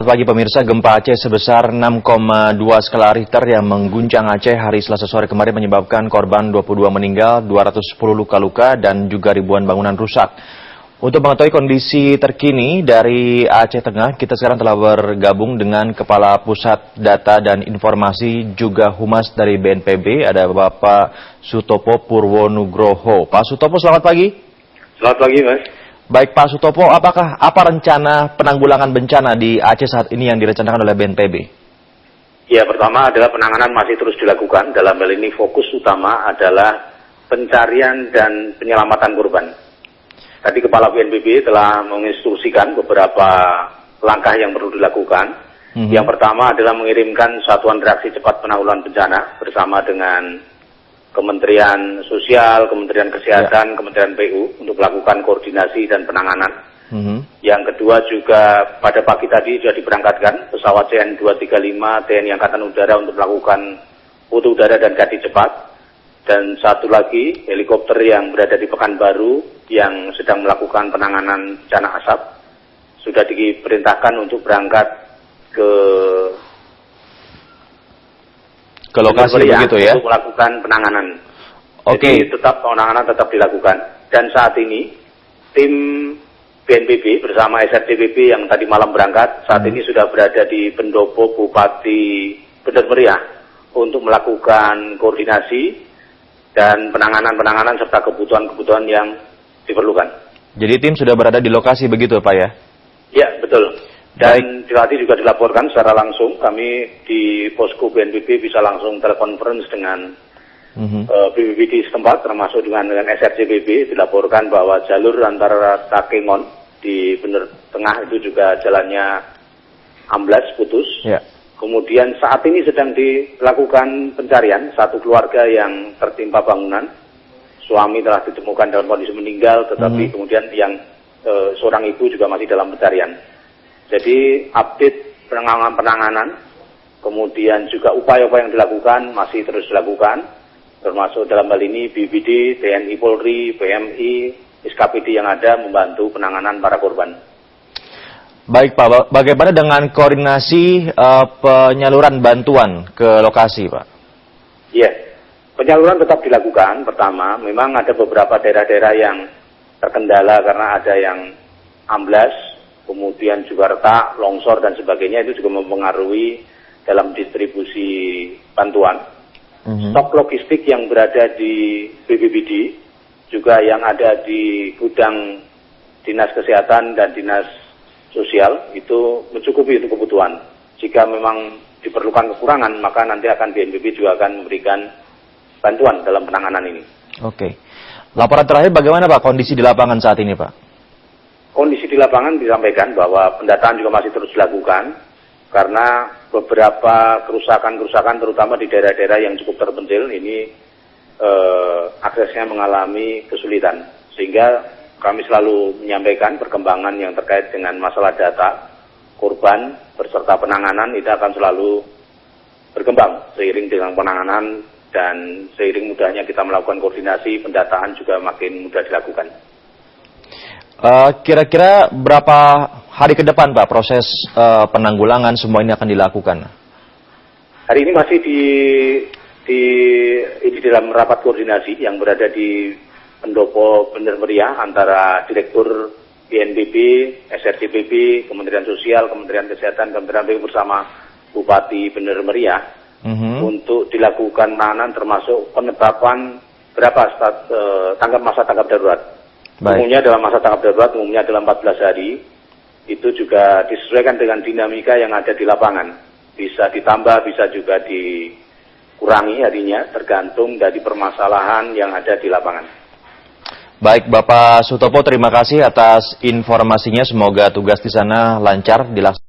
Pagi pemirsa, gempa Aceh sebesar 6,2 skala Richter yang mengguncang Aceh hari Selasa sore kemarin menyebabkan korban 22 meninggal, 210 luka-luka, dan juga ribuan bangunan rusak. Untuk mengetahui kondisi terkini dari Aceh Tengah, kita sekarang telah bergabung dengan Kepala Pusat Data dan Informasi juga Humas dari BNPB, ada Bapak Sutopo Purwonugroho. Pak Sutopo, selamat pagi. Selamat pagi, Mas. Baik Pak Sutopo, apa rencana penanggulangan bencana di Aceh saat ini yang direncanakan oleh BNPB? Ya, pertama adalah penanganan masih terus dilakukan. Dalam hal ini fokus utama adalah pencarian dan penyelamatan korban. Tadi Kepala BNPB telah menginstruksikan beberapa langkah yang perlu dilakukan. Yang pertama adalah mengirimkan Satuan Reaksi Cepat Penanggulangan Bencana bersama dengan Kementerian Sosial, Kementerian Kesehatan, Kementerian PU untuk melakukan koordinasi dan penanganan. Yang kedua juga pada pagi tadi sudah diberangkatkan pesawat CN-235 TNI Angkatan Udara untuk melakukan foto udara dan gadi cepat. Dan satu lagi helikopter yang berada di Pekanbaru yang sedang melakukan penanganan bencana asap sudah diperintahkan untuk berangkat ke lokasi begitu ya? Untuk melakukan penanganan. Oke. Jadi penanganan tetap dilakukan. Dan saat ini tim BNPB bersama SRCBP yang tadi malam berangkat saat ini sudah berada di pendopo Bupati Bener Meriah untuk melakukan koordinasi dan penanganan serta kebutuhan-kebutuhan yang diperlukan. Jadi tim sudah berada di lokasi begitu Pak ya? Ya, betul. Dan tadi juga dilaporkan secara langsung, kami di posko BNPB bisa langsung telekonferensi dengan BPBD setempat, termasuk dengan SRCBP, dilaporkan bahwa jalur antara Takengon di Bener Tengah itu juga jalannya amblas, putus. Ya. Kemudian saat ini sedang dilakukan pencarian, satu keluarga yang tertimpa bangunan, suami telah ditemukan dalam kondisi meninggal, tetapi kemudian yang seorang ibu juga masih dalam pencarian. Jadi update penanganan, kemudian juga upaya-upaya yang dilakukan masih terus dilakukan, termasuk dalam hal ini BPBD, TNI Polri, PMI, SKPD yang ada membantu penanganan para korban. Baik Pak, bagaimana dengan koordinasi penyaluran bantuan ke lokasi Pak? Iya, penyaluran tetap dilakukan. Pertama, memang ada beberapa daerah-daerah yang terkendala karena ada yang amblas, kemudian juga retak, longsor, dan sebagainya, itu juga mempengaruhi dalam distribusi bantuan. Stok logistik yang berada di BPBD, juga yang ada di gudang Dinas Kesehatan dan Dinas Sosial, itu mencukupi untuk kebutuhan. Jika memang diperlukan kekurangan, maka nanti akan BNPB juga akan memberikan bantuan dalam penanganan ini. Oke. Laporan terakhir bagaimana Pak kondisi di lapangan saat ini Pak? Kondisi di lapangan disampaikan bahwa pendataan juga masih terus dilakukan karena beberapa kerusakan terutama di daerah-daerah yang cukup terpencil ini aksesnya mengalami kesulitan, sehingga kami selalu menyampaikan perkembangan yang terkait dengan masalah data korban beserta penanganan itu akan selalu berkembang seiring dengan penanganan dan seiring mudahnya kita melakukan koordinasi, pendataan juga makin mudah dilakukan. Kira-kira berapa hari ke depan Pak proses penanggulangan semua ini akan dilakukan? Hari ini masih di dalam rapat koordinasi yang berada di pendopo Bener Meriah antara Direktur BNPB, SRCBP, Kementerian Sosial, Kementerian Kesehatan, Kementerian PU bersama Bupati Bener Meriah untuk dilakukan penanganan termasuk penetapan berapa masa tanggap darurat. Umumnya dalam masa tanggap darurat, umumnya dalam 14 hari, itu juga disesuaikan dengan dinamika yang ada di lapangan. Bisa ditambah, bisa juga dikurangi harinya, tergantung dari permasalahan yang ada di lapangan. Baik, Bapak Sutopo, terima kasih atas informasinya. Semoga tugas di sana lancar dilaksanakan.